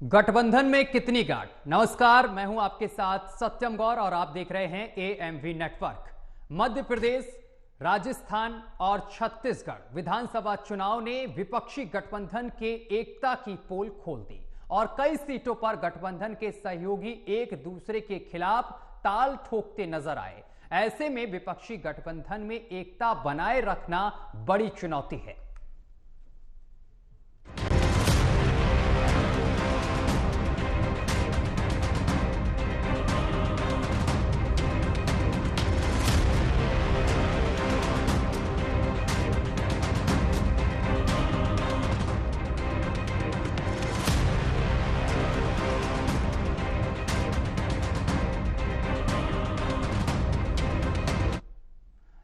गठबंधन में कितनी गांठ। नमस्कार, मैं हूं आपके साथ सत्यम गौर और आप देख रहे हैं एएमवी नेटवर्क। मध्य प्रदेश, राजस्थान और छत्तीसगढ़ विधानसभा चुनाव ने विपक्षी गठबंधन के एकता की पोल खोल दी और कई सीटों पर गठबंधन के सहयोगी एक दूसरे के खिलाफ ताल ठोकते नजर आए। ऐसे में विपक्षी गठबंधन में एकता बनाए रखना बड़ी चुनौती है।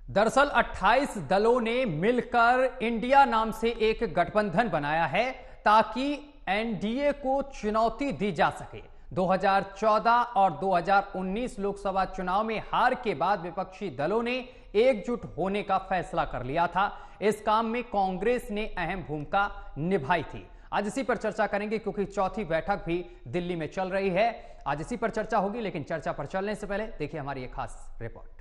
दरअसल 28 दलों ने मिलकर इंडिया नाम से एक गठबंधन बनाया है ताकि एनडीए को चुनौती दी जा सके। 2014 और 2019 लोकसभा चुनाव में हार के बाद विपक्षी दलों ने एकजुट होने का फैसला कर लिया था। इस काम में कांग्रेस ने अहम भूमिका निभाई थी। आज इसी पर चर्चा करेंगे क्योंकि चौथी बैठक भी दिल्ली में चल रही है। आज इसी पर चर्चा होगी, लेकिन चर्चा पर चलने से पहले देखिए हमारी एक खास रिपोर्ट।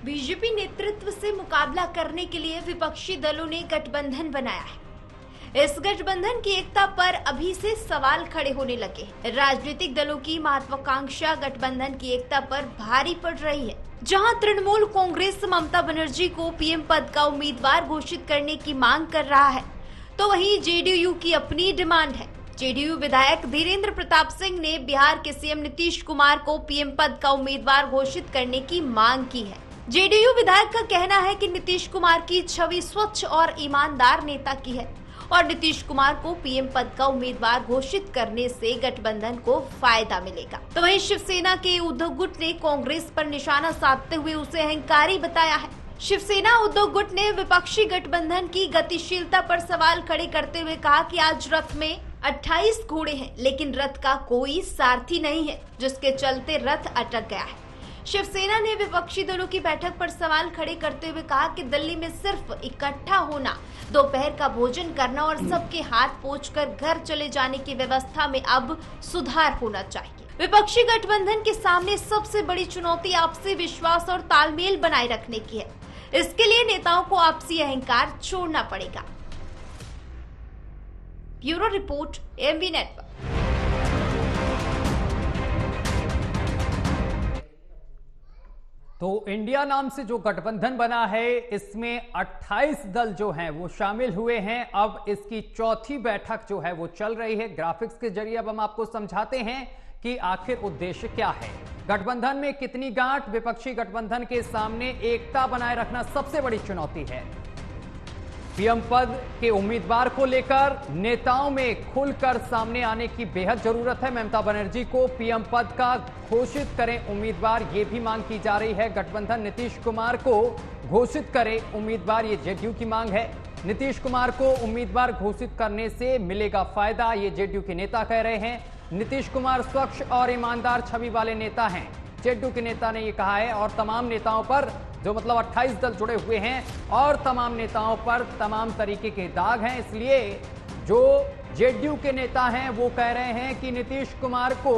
बीजेपी नेतृत्व से मुकाबला करने के लिए विपक्षी दलों ने गठबंधन बनाया है। इस गठबंधन की एकता पर अभी से सवाल खड़े होने लगे। राजनीतिक दलों की महत्वाकांक्षा गठबंधन की एकता पर भारी पड़ रही है। जहां तृणमूल कांग्रेस ममता बनर्जी को पीएम पद का उम्मीदवार घोषित करने की मांग कर रहा है, तो वहीं जेडीयू की अपनी डिमांड है। जेडीयू विधायक धीरेन्द्र प्रताप सिंह ने बिहार के सीएम नीतीश कुमार को पीएम पद का उम्मीदवार घोषित करने की मांग की है। जेडीयू विधायक का कहना है कि नीतीश कुमार की छवि स्वच्छ और ईमानदार नेता की है और नीतीश कुमार को पीएम पद का उम्मीदवार घोषित करने से गठबंधन को फायदा मिलेगा। तो वहीं शिवसेना के उद्धव गुट ने कांग्रेस पर निशाना साधते हुए उसे अहंकारी बताया है। शिवसेना उद्धव गुट ने विपक्षी गठबंधन की गतिशीलता पर सवाल खड़े करते हुए कहा कि आज रथ में 28 घोड़े हैं, लेकिन रथ का कोई सारथी नहीं है, जिसके चलते रथ अटक गया है। शिवसेना ने विपक्षी दलों की बैठक पर सवाल खड़े करते हुए कहा कि दिल्ली में सिर्फ इकट्ठा होना, दोपहर का भोजन करना और सबके हाथ पोंछकर घर चले जाने की व्यवस्था में अब सुधार होना चाहिए। विपक्षी गठबंधन के सामने सबसे बड़ी चुनौती आपसी विश्वास और तालमेल बनाए रखने की है। इसके लिए नेताओं को आपसी अहंकार छोड़ना पड़ेगा। Bureau report, AMV network. तो इंडिया नाम से जो गठबंधन बना है, इसमें 28 दल जो हैं वो शामिल हुए हैं। अब इसकी चौथी बैठक जो है वो चल रही है। ग्राफिक्स के जरिए अब हम आपको समझाते हैं कि आखिर उद्देश्य क्या है। गठबंधन में कितनी गांठ। विपक्षी गठबंधन के सामने एकता बनाए रखना सबसे बड़ी चुनौती है। पीएम पद के उम्मीदवार को लेकर नेताओं में खुलकर सामने आने की बेहद जरूरत है। ममता बनर्जी को पीएम पद का घोषित करें उम्मीदवार, ये भी मांग की जा रही है। गठबंधन नीतीश कुमार को घोषित करे उम्मीदवार, ये जेडीयू की मांग है। नीतीश कुमार को उम्मीदवार घोषित करने से मिलेगा फायदा, ये जेडीयू के नेता कह रहे हैं। नीतीश कुमार स्वच्छ और ईमानदार छवि वाले नेता हैं, जेडीयू के नेता ने ये कहा है। और तमाम नेताओं पर, जो मतलब 28 दल जुड़े हुए हैं, और तमाम नेताओं पर तमाम तरीके के दाग हैं। इसलिए जो जेडीयू के नेता हैं वो कह रहे हैं कि नीतीश कुमार को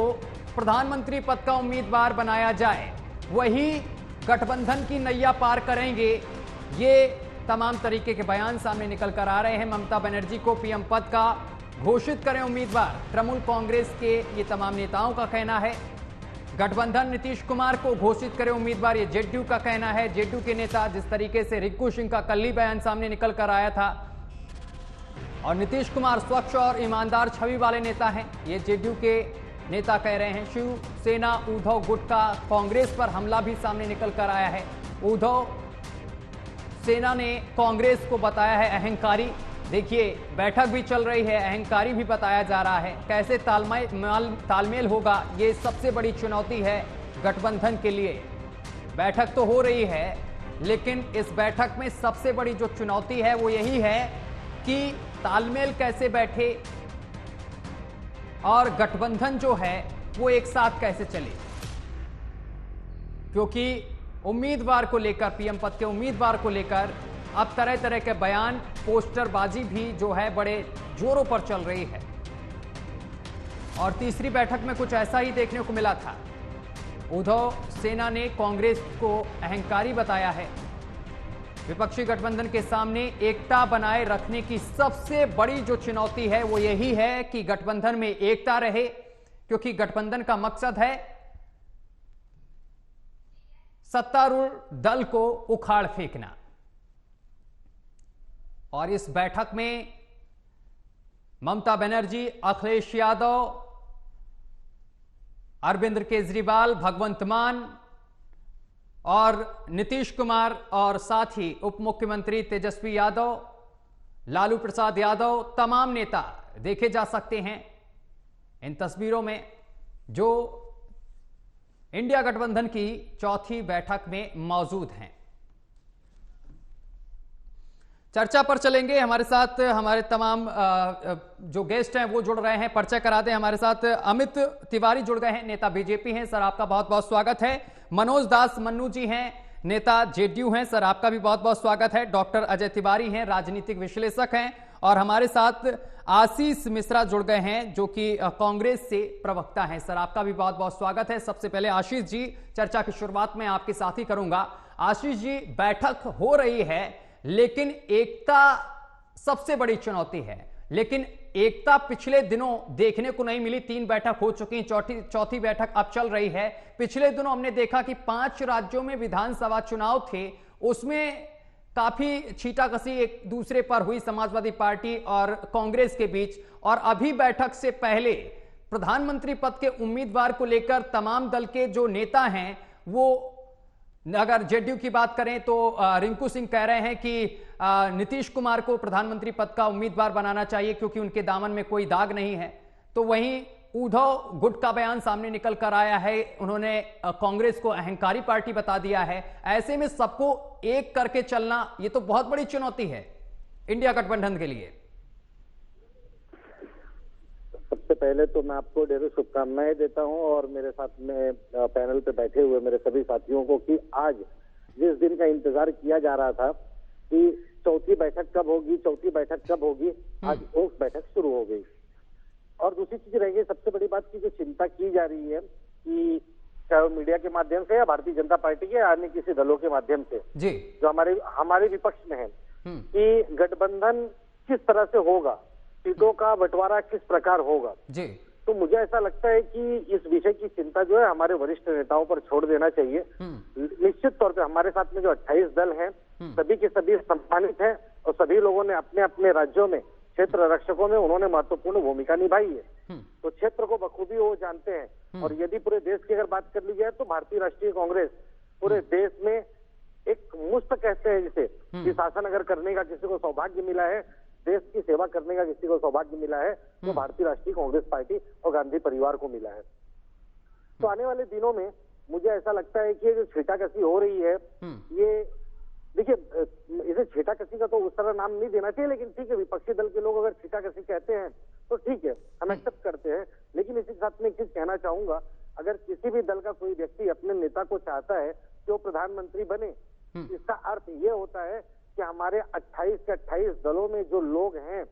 प्रधानमंत्री पद का उम्मीदवार बनाया जाए, वही गठबंधन की नैया पार करेंगे। ये तमाम तरीके के बयान सामने निकल कर आ रहे हैं। ममता बनर्जी को पीएम पद का घोषित करें उम्मीदवार, तृणमूल कांग्रेस के ये तमाम नेताओं का कहना है। गठबंधन नीतीश कुमार को घोषित करे उम्मीदवार, ये जेडीयू का कहना है। जेडीयू के नेता, जिस तरीके से रिंकू सिंह का कल ही बयान सामने निकल कर आया था, और नीतीश कुमार स्वच्छ और ईमानदार छवि वाले नेता हैं, ये जेडीयू के नेता कह रहे हैं। शिवसेना उद्धव गुट का कांग्रेस पर हमला भी सामने निकल कर आया है। उद्धव सेना ने कांग्रेस को बताया है अहंकारी। देखिए, बैठक भी चल रही है, अहंकारी भी बताया जा रहा है। कैसे तालमेल होगा, ये सबसे बड़ी चुनौती है गठबंधन के लिए। बैठक तो हो रही है, लेकिन इस बैठक में सबसे बड़ी जो चुनौती है वो यही है कि तालमेल कैसे बैठे और गठबंधन जो है वो एक साथ कैसे चले। क्योंकि उम्मीदवार को लेकर, पीएम पद के उम्मीदवार को लेकर अब तरह तरह के बयान, पोस्टरबाजी भी जो है बड़े जोरों पर चल रही है। और तीसरी बैठक में कुछ ऐसा ही देखने को मिला था। उद्धव सेना ने कांग्रेस को अहंकारी बताया है। विपक्षी गठबंधन के सामने एकता बनाए रखने की सबसे बड़ी जो चुनौती है वो यही है कि गठबंधन में एकता रहे, क्योंकि गठबंधन का मकसद है सत्तारूढ़ दल को उखाड़ फेंकना। और इस बैठक में ममता बनर्जी, अखिलेश यादव, अरविंद केजरीवाल, भगवंत मान और नीतीश कुमार और साथ ही उप मुख्यमंत्री तेजस्वी यादव, लालू प्रसाद यादव, तमाम नेता देखे जा सकते हैं इन तस्वीरों में, जो इंडिया गठबंधन की चौथी बैठक में मौजूद हैं। चर्चा पर चलेंगे। हमारे साथ हमारे तमाम जो गेस्ट हैं वो जुड़ रहे हैं। परिचय करा दें, हमारे साथ अमित तिवारी जुड़ गए हैं, नेता बीजेपी हैं। सर आपका बहुत बहुत स्वागत है। मनोज दास मन्नू जी हैं, नेता जेडीयू हैं। सर आपका भी बहुत बहुत स्वागत है। डॉक्टर अजय तिवारी हैं, राजनीतिक विश्लेषक हैं। और हमारे साथ आशीष मिश्रा जुड़ गए हैं, जो कि कांग्रेस से प्रवक्ता हैं। सर आपका भी बहुत बहुत स्वागत है। सबसे पहले आशीष जी, चर्चा की शुरुआत में आपके साथ ही करूंगा। आशीष जी, बैठक हो रही है लेकिन एकता सबसे बड़ी चुनौती है, लेकिन एकता पिछले दिनों देखने को नहीं मिली। 3 बैठक हो चुकी, चौथी बैठक अब चल रही है। पिछले दिनों हमने देखा कि 5 राज्यों में विधानसभा चुनाव थे, उसमें काफी छींटाकशी एक दूसरे पर हुई समाजवादी पार्टी और कांग्रेस के बीच। और अभी बैठक से पहले प्रधानमंत्री पद के उम्मीदवार को लेकर तमाम दल के जो नेता हैं, वो अगर जेडीयू की बात करें तो रिंकू सिंह कह रहे हैं कि नीतीश कुमार को प्रधानमंत्री पद का उम्मीदवार बनाना चाहिए क्योंकि उनके दामन में कोई दाग नहीं है। तो वहीं उद्धव गुट का बयान सामने निकल कर आया है, उन्होंने कांग्रेस को अहंकारी पार्टी बता दिया है। ऐसे में सबको एक करके चलना ये तो बहुत बड़ी चुनौती है इंडिया गठबंधन के लिए। सबसे पहले तो मैं आपको ढेरों शुभकामनाएं देता हूं और मेरे साथ में पैनल पे बैठे हुए मेरे सभी साथियों को कि आज जिस दिन का इंतजार किया जा रहा था कि चौथी बैठक कब होगी, आज वो बैठक शुरू हो गई। और दूसरी चीज रह गई सबसे बड़ी बात की जो चिंता की जा रही है कि चाहे वो मीडिया के माध्यम से या भारतीय जनता पार्टी के या अन्य किसी दलों के माध्यम से जी, जो हमारे विपक्ष में है कि गठबंधन किस तरह से होगा, सीटों का बंटवारा किस प्रकार होगा जी। तो मुझे ऐसा लगता है कि इस विषय की चिंता जो है हमारे वरिष्ठ नेताओं पर छोड़ देना चाहिए। निश्चित तौर पे हमारे साथ में जो 28 दल हैं, सभी के सभी सम्मानित हैं और सभी लोगों ने अपने अपने राज्यों में क्षेत्र रक्षकों में उन्होंने महत्वपूर्ण भूमिका निभाई है। तो क्षेत्र को बखूबी वो जानते हैं। और यदि पूरे देश की अगर बात कर ली जाए तो भारतीय राष्ट्रीय कांग्रेस पूरे देश में एक मुफ्त कहते हैं जिसे कि शासन अगर करने का किसी को सौभाग्य मिला है, देश की सेवा करने का किसी को सौभाग्य मिला है, तो भारतीय राष्ट्रीय कांग्रेस पार्टी और गांधी परिवार को मिला है। तो आने वाले दिनों में मुझे ऐसा लगता है कि जो छींटाकशी हो रही है, ये देखिए इसे छींटाकशी का तो उस तरह नाम नहीं देना चाहिए, लेकिन ठीक है, विपक्षी दल के लोग अगर छींटाकशी कहते हैं तो ठीक है, हम एक्सेप्ट करते हैं। लेकिन इसी साथ में एक चीज कहना चाहूंगा, अगर किसी भी दल का कोई व्यक्ति अपने नेता को चाहता है कि वो प्रधानमंत्री बने, इसका अर्थ ये होता है कि हमारे 28 के 28 दलों में जो लोग हैं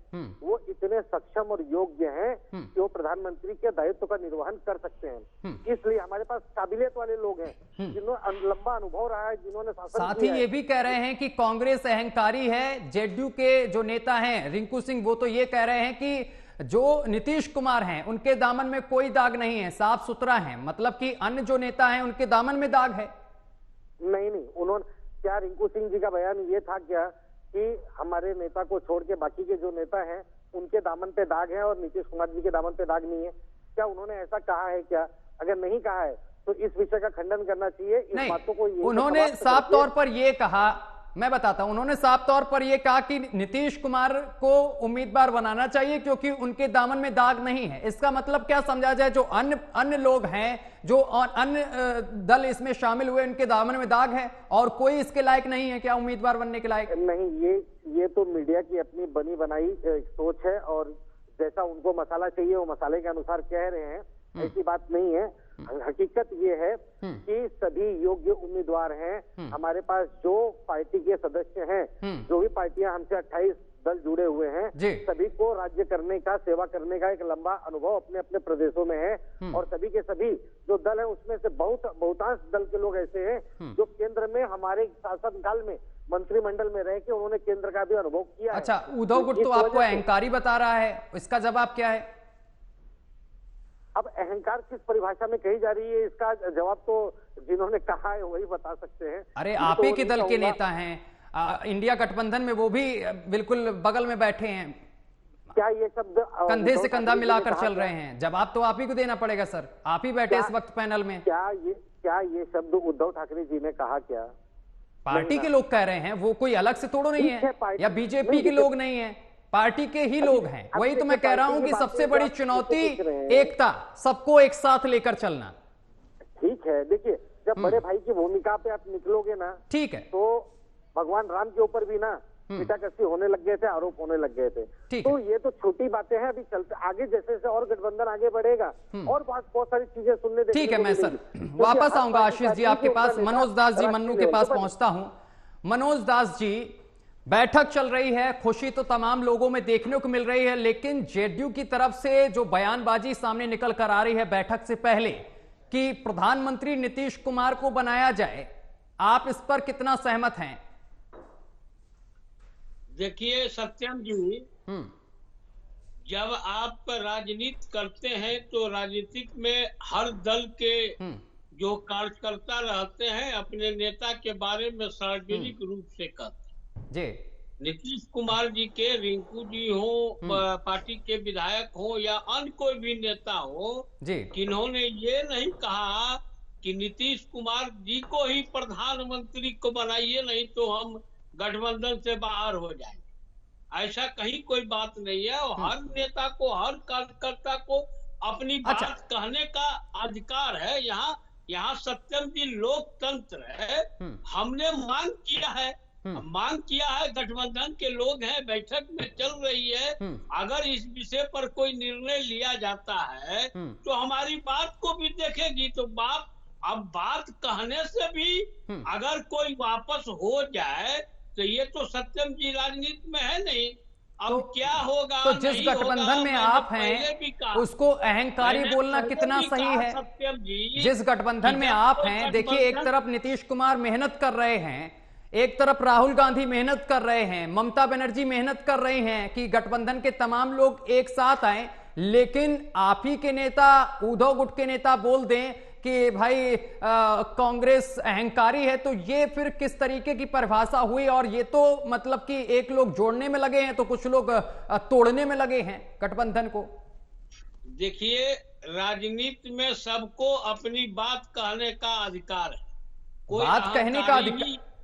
वो इतने सक्षम और योग्य हैं कि वो प्रधानमंत्री के दायित्व का निर्वहन कर सकते हैं। इसलिए हमारे पास काबिलियत वाले लोग हैं जिन्होंने लंबा अनुभव रहा है, जिन्होंने साथ ही ये भी कह रहे हैं कि कांग्रेस अहंकारी है। जेडीयू के जो नेता हैं रिंकू सिंह, वो तो ये कह रहे हैं कि जो नीतीश कुमार हैं उनके दामन में कोई दाग नहीं है, साफ सुथरा है। मतलब कि अन्य जो नेता हैं उनके दामन में दाग है। नहीं, उन्होंने क्या रिंकू सिंह जी का बयान ये था क्या कि हमारे नेता को छोड़ के बाकी के जो नेता हैं उनके दामन पे दाग है और नीतीश कुमार जी के दामन पे दाग नहीं है? क्या उन्होंने ऐसा कहा है क्या? अगर नहीं कहा है तो इस विषय का खंडन करना चाहिए। इस बातों को उन्होंने साफ तौर पर ये कहा, मैं बताता हूं, उन्होंने साफ तौर पर यह कहा कि नीतीश कुमार को उम्मीदवार बनाना चाहिए क्योंकि उनके दामन में दाग नहीं है। इसका मतलब क्या समझा जाए, जो अन्य लोग हैं, जो अन्य दल इसमें शामिल हुए, उनके दामन में दाग है और कोई इसके लायक नहीं है क्या उम्मीदवार बनने के लायक? नहीं, ये तो मीडिया की अपनी बनी बनाई सोच है और जैसा उनको मसाला चाहिए वो मसाले के अनुसार कह रहे हैं, ऐसी बात नहीं है। हकीकत ये है कि सभी योग्य उम्मीदवार हैं। हमारे पास जो पार्टी के सदस्य हैं, जो भी पार्टियां हमसे 28 दल जुड़े हुए हैं, सभी को राज्य करने का, सेवा करने का एक लंबा अनुभव अपने अपने प्रदेशों में है। और सभी के सभी जो दल है उसमें से बहुतांश दल के लोग ऐसे हैं जो केंद्र में हमारे शासनकाल में मंत्रिमंडल में रह के उन्होंने केंद्र का भी अनुभव किया है। अच्छा, उद्धव गुट तो आपको अहंकारी बता रहा है, इसका जवाब क्या है? अब अहंकार किस परिभाषा में कही जा रही है, इसका जवाब तो जिन्होंने कहा है वही बता सकते हैं। अरे आप ही के दल के नेता हैं, इंडिया गठबंधन में वो भी बिल्कुल बगल में बैठे हैं, क्या ये शब्द कंधे से कंधा मिलाकर चल रहे हैं? जवाब तो आप ही को देना पड़ेगा सर, आप ही बैठे इस वक्त पैनल में। क्या ये शब्द उद्धव ठाकरे जी ने कहा? क्या पार्टी के लोग कह रहे हैं, वो कोई अलग से थोड़ो नहीं है, या बीजेपी के लोग नहीं है, पार्टी के ही लोग हैं। वही तो मैं कह रहा हूं कि सबसे बड़ी चुनौती एकता, सबको एक साथ लेकर चलना। ठीक है, देखिए जब बड़े भाई की भूमिका पे आप निकलोगे ना, ठीक है, तो भगवान राम के ऊपर भी ना पिटाकसी होने लग गए थे, आरोप होने लग गए थे। तो ये तो छोटी बातें हैं, अभी चलते आगे जैसे जैसे और गठबंधन आगे बढ़ेगा और बहुत सारी चीजें सुनने देखने ठीक है, मैं सर वापस आऊंगा आशीष जी आपके पास। मनोज दास जी मन्नू के पास पहुंचता हूं। मनोज दास जी, बैठक चल रही है, खुशी तो तमाम लोगों में देखने को मिल रही है, लेकिन जेडीयू की तरफ से जो बयानबाजी सामने निकल कर आ रही है बैठक से पहले कि प्रधानमंत्री नीतीश कुमार को बनाया जाए, आप इस पर कितना सहमत हैं? देखिए सत्यम जी, जब आप राजनीति करते हैं तो राजनीतिक में हर दल के जो कार्यकर्ता रहते हैं अपने नेता के बारे में सार्वजनिक रूप से कहते हैं। नीतीश कुमार जी के, रिंकू जी हो, पार्टी के विधायक हो या अन्य कोई भी नेता हो, किन्होंने ये नहीं कहा कि नीतीश कुमार जी को ही प्रधानमंत्री को बनाइए, नहीं तो हम गठबंधन से बाहर हो जाएंगे। ऐसा कहीं कोई बात नहीं है। और हर नेता को, हर कार्यकर्ता को अपनी बात कहने का अधिकार है। यहाँ सत्यम जी लोकतंत्र है। हमने मांग किया है, गठबंधन के लोग हैं, बैठक में चल रही है। अगर इस विषय पर कोई निर्णय लिया जाता है तो हमारी बात को भी देखेगी। तो अब बात कहने से भी अगर कोई वापस हो जाए तो ये तो सत्यम जी राजनीति में है नहीं। अब तो क्या होगा, तो जिस गठबंधन में आप हैं उसको अहंकारी बोलना कितना सही है? सत्यम जी, जिस गठबंधन में आप हैं, देखिए एक तरफ नीतीश कुमार मेहनत कर रहे हैं, एक तरफ राहुल गांधी मेहनत कर रहे हैं, ममता बनर्जी मेहनत कर रही हैं कि गठबंधन के तमाम लोग एक साथ आए, लेकिन आप ही के नेता, उद्धव गुट के नेता बोल दें कि भाई कांग्रेस अहंकारी है, तो ये फिर किस तरीके की परिभाषा हुई? और ये तो मतलब कि एक लोग जोड़ने में लगे हैं तो कुछ लोग तोड़ने में लगे हैं गठबंधन को। देखिए, राजनीति में सबको अपनी बात कहने का अधिकार है।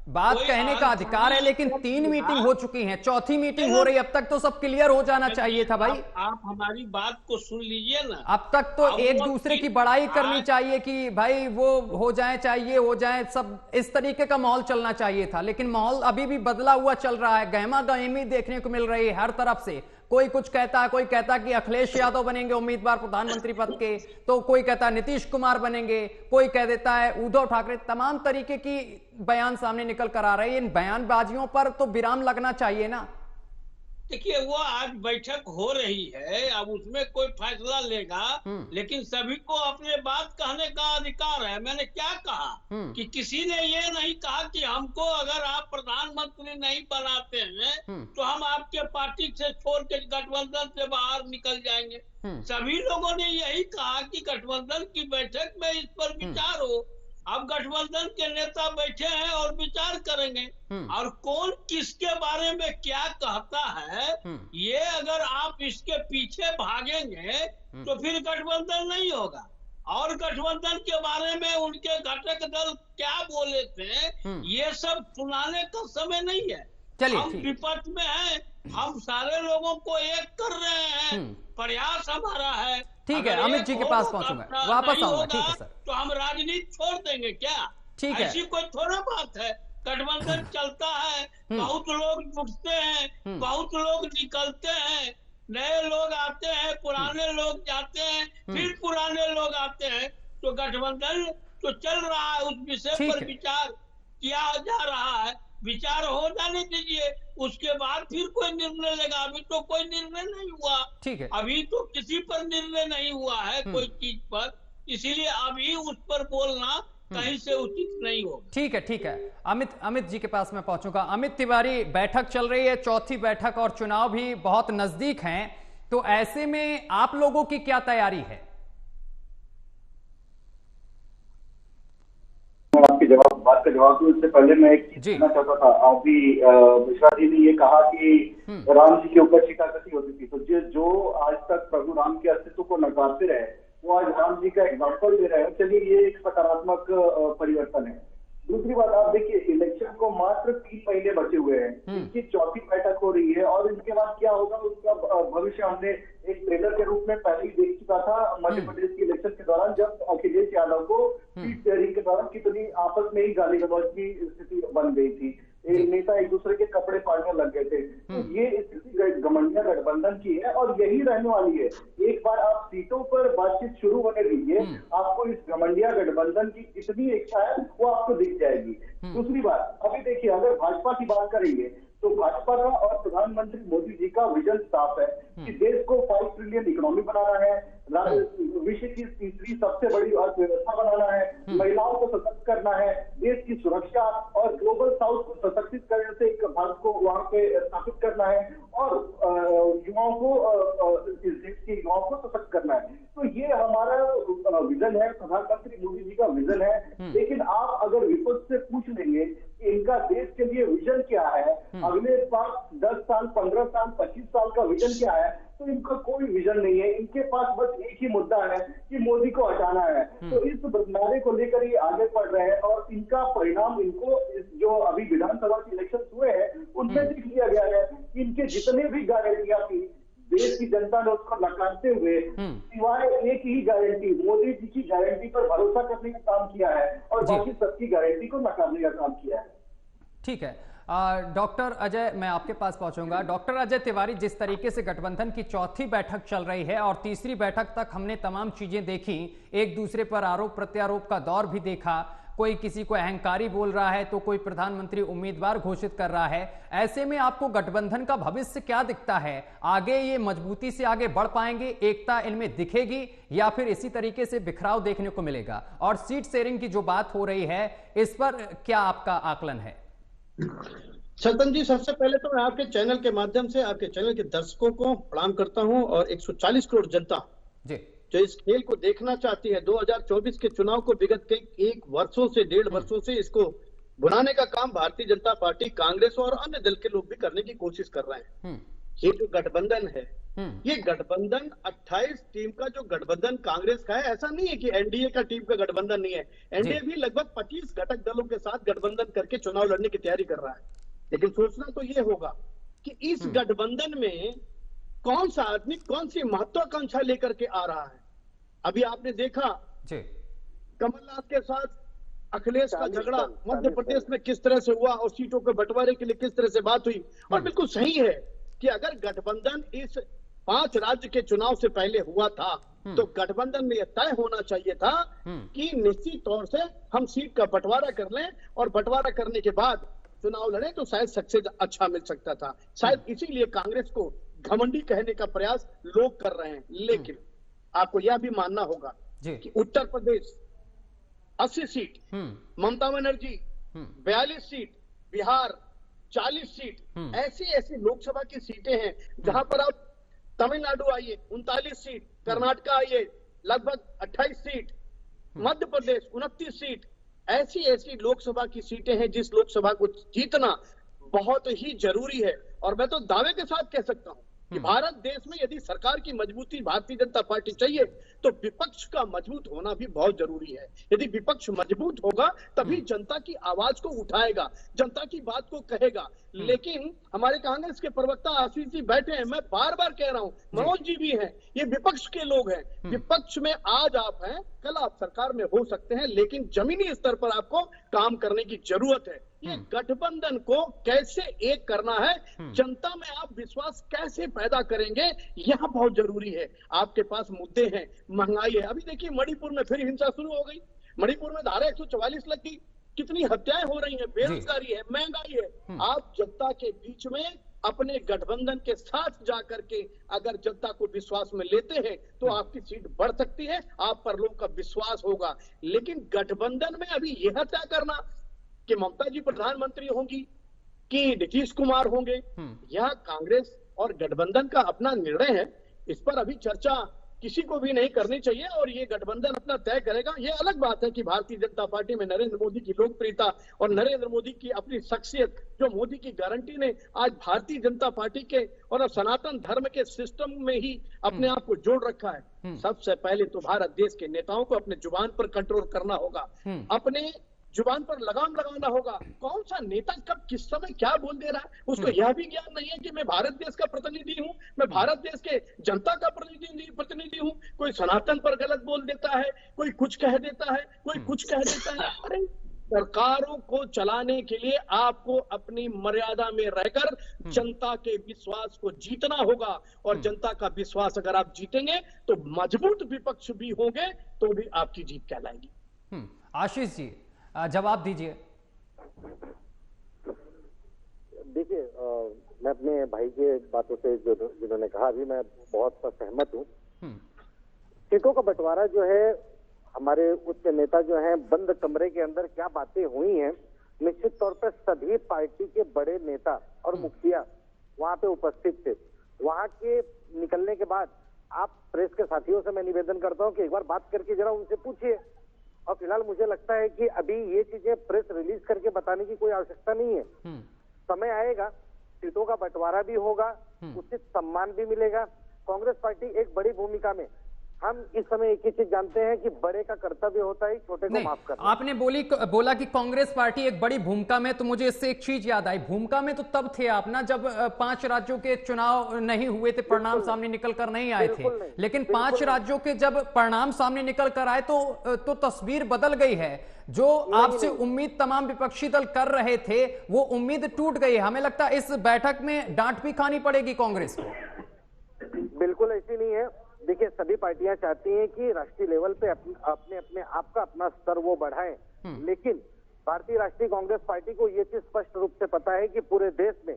बात कहने का अधिकार है, लेकिन 3 मीटिंग हो चुकी हैं, 4थी मीटिंग हो रही है, अब तक तो सब क्लियर हो जाना चाहिए था भाई। आप हमारी बात को सुन लीजिए ना। अब तक तो एक दूसरे की बड़ाई करनी चाहिए कि भाई वो हो जाए, चाहिए हो जाए, सब इस तरीके का माहौल चलना चाहिए था, लेकिन माहौल अभी भी बदला हुआ चल रहा है। गहमा गहमी देखने को मिल रही है हर तरफ से। कोई कुछ कहता है, कोई कहता है कि अखिलेश यादव बनेंगे उम्मीदवार प्रधानमंत्री पद के, तो कोई कहता है नीतीश कुमार बनेंगे, कोई कह देता है उद्धव ठाकरे। तमाम तरीके की बयान सामने निकल कर आ रहे हैं। इन बयानबाजियों पर तो विराम लगना चाहिए ना। देखिए, वो आज बैठक हो रही है, अब उसमें कोई फैसला लेगा, लेकिन सभी को अपने बात कहने का अधिकार है। मैंने क्या कहा कि किसी ने ये नहीं कहा कि हमको अगर आप प्रधानमंत्री नहीं बनाते हैं तो हम आपके पार्टी से छोड़ के गठबंधन से बाहर निकल जाएंगे। सभी लोगों ने यही कहा कि गठबंधन की बैठक में इस पर विचार हो। अब गठबंधन के नेता बैठे हैं और विचार करेंगे, और कौन किसके बारे में क्या कहता है, ये अगर आप इसके पीछे भागेंगे तो फिर गठबंधन नहीं होगा। और गठबंधन के बारे में उनके घटक दल क्या बोले थे, ये सब सुनाने का समय नहीं है। हम विपक्ष में हैं, हम सारे लोगों को एक कर रहे हैं, प्रयास हमारा है। ठीक है, अमित जी के पास पहुंचूंगा, वापस आऊंगा। ठीक है सर, तो हम राजनीति छोड़ देंगे क्या? ठीक है, ऐसी कोई थोड़ा बात है। गठबंधन चलता है, बहुत लोग जुटते हैं, बहुत लोग निकलते हैं, नए लोग आते हैं, पुराने लोग जाते हैं, फिर पुराने लोग आते हैं। तो गठबंधन तो चल रहा है, उस विषय पर विचार किया जा रहा है, विचार हो जाने दीजिए, उसके बाद फिर कोई निर्णय लेगा। अभी तो कोई निर्णय नहीं हुआ, ठीक है, अभी तो किसी पर निर्णय नहीं हुआ है कोई चीज पर, इसीलिए अभी उस पर बोलना कहीं से उचित नहीं हो। ठीक है, ठीक है। अमित जी के पास मैं पहुंचूंगा। अमित तिवारी, बैठक चल रही है, चौथी बैठक, और चुनाव भी बहुत नजदीक हैं, तो ऐसे में आप लोगों की क्या तैयारी है? आपके बात का जवाब दूं इससे पहले मैं एक चीज कहना चाहता था। अभी मिश्रा जी ने ये कहा कि राम जी के ऊपर शिकायत होती थी, तो जो आज तक प्रभु राम के अस्तित्व को नकारते रहे वो आज राम जी का एग्जाम्पल दे रहे हैं। चलिए, ये एक सकारात्मक परिवर्तन है। दूसरी बात, आप देखिए, इलेक्शन को मात्र 3 महीने बचे हुए हैं, इनकी चौथी बैठक हो रही है, और इसके बाद क्या होगा उसका भविष्य हमने एक ट्रेलर के रूप में पहले ही देख चुका था मध्य प्रदेश के इलेक्शन के दौरान, जब अखिलेश यादव को सीट शेयरिंग के दौरान कितनी आपस में ही गाली गलौज की स्थिति बन गई थी, नेता एक दूसरे के कपड़े फाड़ने लग गए थे। तो ये स्थिति घमंडिया गठबंधन की है और यही रहने वाली है। एक बार आप सीटों पर बातचीत शुरू होने दीजिए, आपको इस घमंडिया गठबंधन की कितनी इच्छा है वो आपको दिख जाएगी। दूसरी बात, अभी देखिए, अगर भाजपा की बात करेंगे तो भाजपा का और प्रधानमंत्री मोदी जी का विजन साफ है कि देश को 5 ट्रिलियन इकोनॉमी बनाना है, विश्व की तीसरी सबसे बड़ी अर्थव्यवस्था बनाना है, महिलाओं को सशक्त करना है, देश की सुरक्षा और ग्लोबल साउथ को सशक्तित करने से एक भारत को वहां पे स्थापित करना है, और युवाओं को, इस देश के युवाओं को सशक्त करना है। तो ये हमारा विजन है, प्रधानमंत्री मोदी जी का विजन है। लेकिन आप अगर विपक्ष से पूछ लेंगे कि इनका देश के लिए विजन क्या है, अगले 10 साल, 15 साल, 25 साल का विजन क्या है, तो इनका कोई विजन नहीं है। इनके पास बस एक ही मुद्दा है कि मोदी को हटाना है। तो इस नारे को लेकर ये आगे बढ़ रहे हैं, और इनका परिणाम इनको जो अभी विधानसभा के इलेक्शन हुए हैं उनमें देख लिया गया है। इनके जितने भी गारंटियां थी देश की जनता ने उसको नकारते हुए सिवाय एक ही गारंटी, मोदी जी की गारंटी पर भरोसा करने का काम किया है, और बाकी सबकी गारंटी को नकारने का काम किया है। ठीक है, डॉक्टर अजय, मैं आपके पास पहुंचूंगा। डॉक्टर अजय तिवारी, जिस तरीके से गठबंधन की चौथी बैठक चल रही है और तीसरी बैठक तक हमने तमाम चीजें देखी, एक दूसरे पर आरोप प्रत्यारोप का दौर भी देखा, कोई किसी को अहंकारी बोल रहा है तो कोई प्रधानमंत्री उम्मीदवार घोषित कर रहा है, ऐसे में आपको गठबंधन का भविष्य क्या दिखता है? आगे ये मजबूती से आगे बढ़ पाएंगे, एकता इनमें दिखेगी, या फिर इसी तरीके से बिखराव देखने को मिलेगा? और सीट शेयरिंग की जो बात हो रही है, इस पर क्या आपका आकलन है? सतन जी, सबसे पहले तो मैं आपके चैनल के माध्यम से आपके चैनल के दर्शकों को प्रणाम करता हूं, और 140 करोड़ जनता जी जो इस खेल को देखना चाहती है, 2024 के चुनाव को विगत के 1 वर्षों से इसको बुलाने का काम भारतीय जनता पार्टी, कांग्रेस और अन्य दल के लोग भी करने की कोशिश कर रहे हैं। ये जो गठबंधन है, ये गठबंधन 28 टीम का जो गठबंधन कांग्रेस का है, ऐसा नहीं है कि एनडीए का टीम का गठबंधन नहीं है। एनडीए भी लगभग 25 घटक दलों के साथ गठबंधन करके चुनाव लड़ने की तैयारी कर रहा है। लेकिन सोचना तो ये होगा कि इस गठबंधन में कौन सा आदमी कौन सी महत्वाकांक्षा लेकर के आ रहा है। अभी आपने देखा कमलनाथ के साथ अखिलेश का झगड़ा मध्य प्रदेश में किस तरह से हुआ, और सीटों के बंटवारे के लिए किस तरह से बात हुई। और बिल्कुल सही है कि अगर गठबंधन इस 5 राज्य के चुनाव से पहले हुआ था तो गठबंधन में यह तय होना चाहिए था कि निश्चित तौर से हम सीट का बंटवारा कर लें, और बंटवारा करने के बाद चुनाव लड़े तो शायद सक्सेस अच्छा मिल सकता था। शायद इसीलिए कांग्रेस को घमंडी कहने का प्रयास लोग कर रहे हैं। लेकिन आपको यह भी मानना होगा कि Uttar Pradesh 80 seat, Mamata Banerjee 42 seat, Bihar 40 seat, ऐसी लोकसभा की सीटें हैं जहां पर आप तमिलनाडु आइए 39 सीट, कर्नाटका आइए लगभग 28 सीट, मध्य प्रदेश 29 सीट, ऐसी लोकसभा की सीटें हैं जिस लोकसभा को जीतना बहुत ही जरूरी है। और मैं तो दावे के साथ कह सकता हूं कि भारत देश में यदि सरकार की मजबूती भारतीय जनता पार्टी चाहिए तो विपक्ष का मजबूत होना भी बहुत जरूरी है। यदि विपक्ष मजबूत होगा तभी जनता की आवाज को उठाएगा, जनता की बात को कहेगा। लेकिन हमारे कांग्रेस के प्रवक्ता आशीष जी बैठे हैं, मैं बार बार कह रहा हूं, मनोज जी भी हैं, ये विपक्ष के लोग हैं। विपक्ष में आज आप हैं, कल आप सरकार में हो सकते हैं, लेकिन जमीनी स्तर पर आपको काम करने की जरूरत है। ये गठबंधन को कैसे एक करना है, जनता में आप विश्वास कैसे पैदा करेंगे, यह बहुत जरूरी है। आपके पास मुद्दे हैं, महंगाई है। अभी देखिए मणिपुर में फिर हिंसा शुरू हो गई, मणिपुर में धारा 144 लग गई, कितनी हत्याएं हो रही हैं, बेरोजगारी है, महंगाई है। आप जनता के बीच में अपने गठबंधन के साथ जाकर के अगर जनता को विश्वास में लेते हैं तो आपकी सीट बढ़ सकती है, आप पर लोगों का विश्वास होगा। लेकिन गठबंधन में अभी यह तय करना कि ममता जी प्रधानमंत्री होंगी कि नीतीश कुमार होंगे, यह कांग्रेस और गठबंधन का अपना निर्णय है। इस पर अभी चर्चा किसी को भी नहीं करनी चाहिए और ये गठबंधन अपना तय करेगा। ये अलग बात है कि भारतीय जनता पार्टी में नरेंद्र मोदी की लोकप्रियता और नरेंद्र मोदी की अपनी शख्सियत, जो मोदी की गारंटी ने आज भारतीय जनता पार्टी के और सनातन धर्म के सिस्टम में ही अपने आप को जोड़ रखा है। सबसे पहले तो भारत देश के नेताओं को अपने जुबान पर कंट्रोल करना होगा, अपने जुबान पर लगाम लगाना होगा। कौन सा नेता कब किस समय क्या बोल दे रहा है, उसको यह भी ज्ञान नहीं है कि मैं भारत देश का प्रतिनिधि हूं, मैं भारत देश के जनता का प्रतिनिधि हूं। कोई सनातन पर गलत बोल देता है, कोई कुछ कह देता है, कोई कुछ कह देता है। अरे सरकारों को चलाने के लिए आपको अपनी मर्यादा में रहकर जनता के विश्वास को जीतना होगा, और जनता का विश्वास अगर आप जीतेंगे तो मजबूत विपक्ष भी होंगे तो भी आपकी जीत कहलाएगी। आशीष जी जवाब दीजिए। देखिए, मैं अपने भाई के बातों से जिन्होंने कहा अभी मैं बहुत सहमत हूँ। सीटों का बंटवारा जो है, हमारे उच्च नेता जो हैं बंद कमरे के अंदर क्या बातें हुई हैं, निश्चित तौर पर सभी पार्टी के बड़े नेता और मुखिया वहां पे उपस्थित थे। वहां के निकलने के बाद आप प्रेस के साथियों से मैं निवेदन करता हूं कि एक बार बात करके जरा उनसे पूछिए। और फिलहाल मुझे लगता है कि अभी ये चीजें प्रेस रिलीज करके बताने की कोई आवश्यकता नहीं है। समय आएगा, सीटों का बंटवारा भी होगा, उचित सम्मान भी मिलेगा। कांग्रेस पार्टी एक बड़ी भूमिका में, हम इस समय एक ही चीज जानते हैं कि बड़े का कर्तव्य होता है छोटे को माफ करना। आपने बोला कि कांग्रेस पार्टी एक बड़ी भूमिका में, तो मुझे इससे एक चीज याद आई। भूमिका में तो तब थे आप ना जब 5 राज्यों के चुनाव नहीं हुए थे, परिणाम सामने निकल कर नहीं आए थे। लेकिन 5 राज्यों के जब परिणाम सामने निकल कर आए तो तस्वीर बदल गई है। जो आपसे उम्मीद तमाम विपक्षी दल कर रहे थे वो उम्मीद टूट गई है। हमें लगता है इस बैठक में डांट भी खानी पड़ेगी कांग्रेस को। बिल्कुल ऐसी नहीं है। देखिए, सभी पार्टियां चाहती हैं कि राष्ट्रीय लेवल पे अपने आप का अपना स्तर वो बढ़ाएं, लेकिन भारतीय राष्ट्रीय कांग्रेस पार्टी को ये चीज स्पष्ट रूप से पता है कि पूरे देश में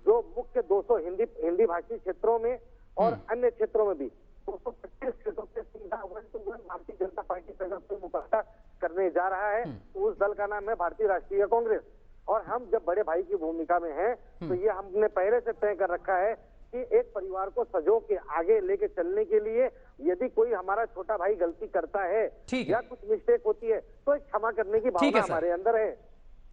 जो मुख्य 200 हिंदी भाषी क्षेत्रों में और अन्य क्षेत्रों में भी 225 सीटों से सीधा भारतीय जनता पार्टी से मुकाबला करने जा रहा है। तो उस दल का नाम है भारतीय राष्ट्रीय कांग्रेस। और हम जब बड़े भाई की भूमिका में हैं तो ये हमने पहले से तय कर रखा है कि एक परिवार को सजो के आगे लेके चलने के लिए यदि कोई हमारा छोटा भाई गलती करता है या कुछ मिस्टेक होती है तो एक क्षमा करने की भावना हमारे अंदर है।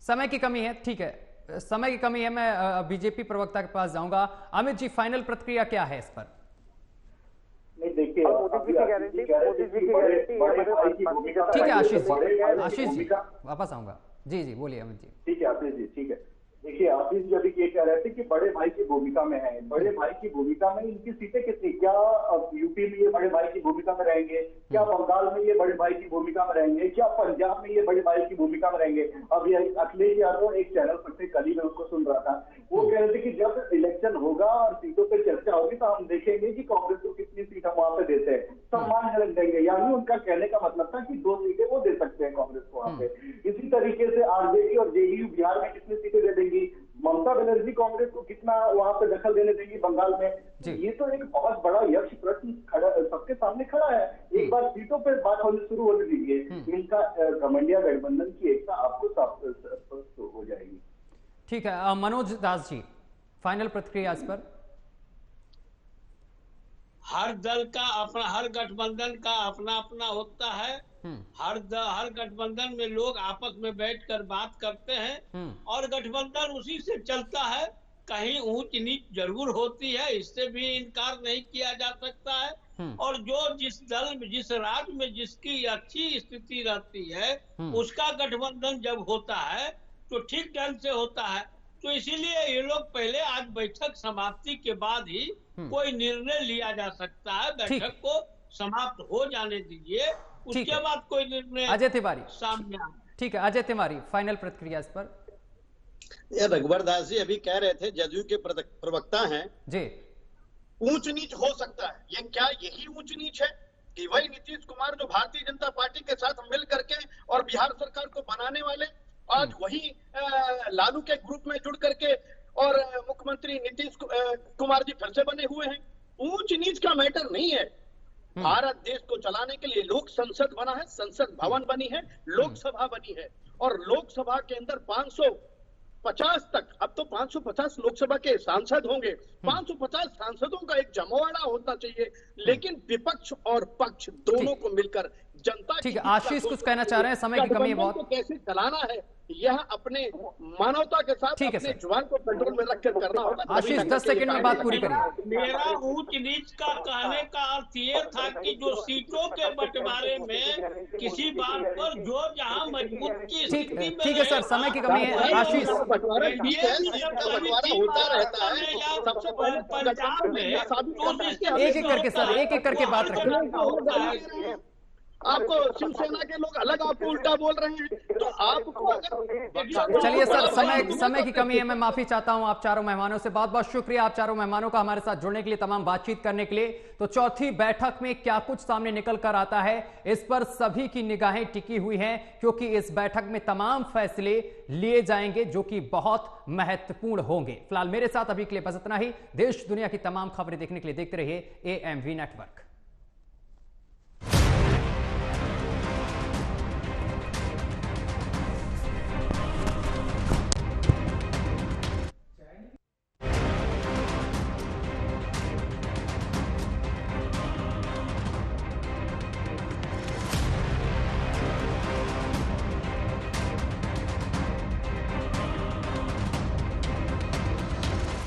समय की कमी है, ठीक है, समय की कमी है। मैं बीजेपी प्रवक्ता के पास जाऊंगा। अमित जी, फाइनल प्रतिक्रिया क्या है इस पर? नहीं, देखिए, मोदी जी की गारंटी ठीक है। आशीष जी वापस आऊंगा। जी बोलिए अमित जी। ठीक है आशीष जी, ठीक है। देखिए, आशीष जी अभी ये कह रहे थे कि बड़े भाई की भूमिका में है। बड़े भाई की भूमिका में इनकी सीटें कितनी, क्या यूपी में ये बड़े भाई की भूमिका में रहेंगे, क्या बंगाल में ये बड़े भाई की भूमिका में रहेंगे, क्या पंजाब में ये बड़े भाई की भूमिका में रहेंगे? अब ये अखिलेश यादव एक चैनल पर थे, कल ही मैं उसको सुन रहा था, वो कह रहे थे कि जब इलेक्शन होगा और सीटों पर चर्चा होगी तो हम देखेंगे कि कांग्रेस को कितनी सीट हम वहां पे देते हैं, सम्मानजनक देंगे। यानी उनका कहने का मतलब था कि 2 सीटें वो दे सकते हैं कांग्रेस को वहां पे। इसी तरीके से आरजेडी और जेडीयू बिहार में कितनी सीटें दे देंगी, ममता बनर्जी कांग्रेस को कितना वहां पे दखल देने देंगी बंगाल में। ये तो एक बहुत बड़ा यक्ष प्रश्न खड़ा सबके सामने खड़ा है। एक बार सीटों पे बात शुरू होने दीजिए, इनका घमंडिया गठबंधन की एकता आपको स्पष्ट हो जाएगी। ठीक है, मनोज दास जी, फाइनल प्रतिक्रिया इस पर। हर दल का अपना, हर गठबंधन का अपना अपना होता है। हर गठबंधन में लोग आपस में बैठकर बात करते हैं और गठबंधन उसी से चलता है। कहीं ऊंच नीच जरूर होती है, इससे भी इनकार नहीं किया जा सकता है। और जो जिस दल में, जिस राज्य में जिसकी अच्छी स्थिति रहती है, उसका गठबंधन जब होता है तो ठीक ढंग से होता है। तो इसीलिए ये लोग पहले आज बैठक समाप्ति के बाद ही कोई निर्णय लिया जा सकता है। बैठक को समाप्त हो जाने दीजिए, उसके बाद कोई निर्णय अजय तिवारी सामने आए। ठीक है, अजय तिवारी फाइनल प्रतिक्रिया इस पर। रघुवर दास जी अभी कह रहे थे, जदयू के प्रवक्ता हैं जी, ऊंच नीच हो सकता है। ये क्या यही ऊंच नीच है कि वही नीतीश कुमार जो भारतीय जनता पार्टी के साथ मिल करके और बिहार सरकार को बनाने वाले, आज वही लालू के ग्रुप में जुड़ करके और मुख्यमंत्री नीतीश कुमार जी फिर से बने हुए हैं। ऊंच नीच का मैटर नहीं है। भारत देश को चलाने के लिए लोक संसद बना है, संसद भवन बनी है, लोकसभा बनी है, और लोकसभा के अंदर 550 तक, अब तो 550 लोकसभा के सांसद होंगे। 550 सांसदों का एक जमावड़ा होता चाहिए, लेकिन विपक्ष और पक्ष दोनों को मिलकर जनता। ठीक है, आशीष कुछ कहना चाह रहे हैं, समय की कमी है बहुत। कैसे चलाना है यह अपने मानवता के साथ अपने जुबान को कंट्रोल में रखकर करना होगा। आशीष 10 सेकंड में बात पूरी करिए। मेरा ऊंच नीच का कहने का अर्थ ये था कि जो सीटों के बंटवारे में किसी बात पर जो जहां मजबूत की स्थिति में, ठीक है सर, समय की कमी है। आशीष बंटवारा होता रहता है सबसे पहले पंजाब में। एक एक करके सर, एक एक करके बात रखिए। आपको शिवसेना के लोग अलग आपको उल्टा बोल रहे हैं, तो आपको चलिए सर, समय की कमी है, मैं माफी चाहता हूं आप चारों मेहमानों से। बहुत बहुत शुक्रिया आप चारों मेहमानों का हमारे साथ जुड़ने के लिए, तमाम बातचीत करने के लिए। तो चौथी बैठक में क्या कुछ सामने निकल कर आता है, इस पर सभी की निगाहें टिकी हुई हैं, क्योंकि इस बैठक में तमाम फैसले लिए जाएंगे जो कि बहुत महत्वपूर्ण होंगे। फिलहाल मेरे साथ अभी के लिए बस इतना ही। देश दुनिया की तमाम खबरें देखने के लिए देखते रहिए AMV नेटवर्क।